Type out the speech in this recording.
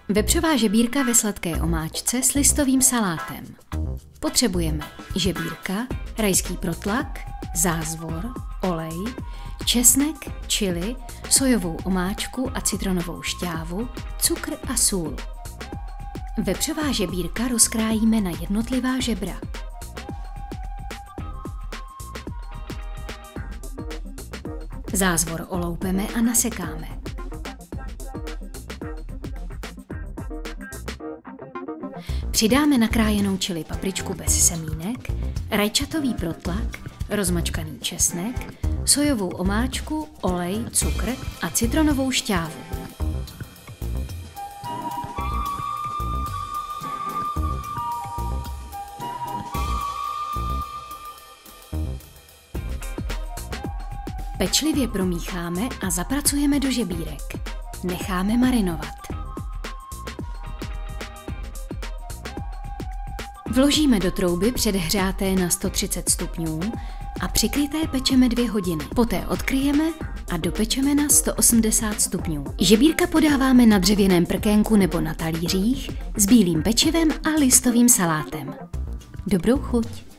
Vepřová žebírka ve sladké omáčce s listovým salátem. Potřebujeme žebírka, rajský protlak, zázvor, olej, česnek, chili, sojovou omáčku a citronovou šťávu, cukr a sůl. Vepřová žebírka rozkrájíme na jednotlivá žebra. Zázvor oloupeme a nasekáme. Přidáme nakrájenou chili papričku bez semínek, rajčatový protlak, rozmačkaný česnek, sojovou omáčku, olej, cukr a citronovou šťávu. Pečlivě promícháme a zapracujeme do žebírek. Necháme marinovat. Vložíme do trouby předhřáté na 130 stupňů a přikryté pečeme 2 hodiny. Poté odkryjeme a dopečeme na 180 stupňů. Žebírka podáváme na dřevěném prkénku nebo na talířích s bílým pečivem a listovým salátem. Dobrou chuť!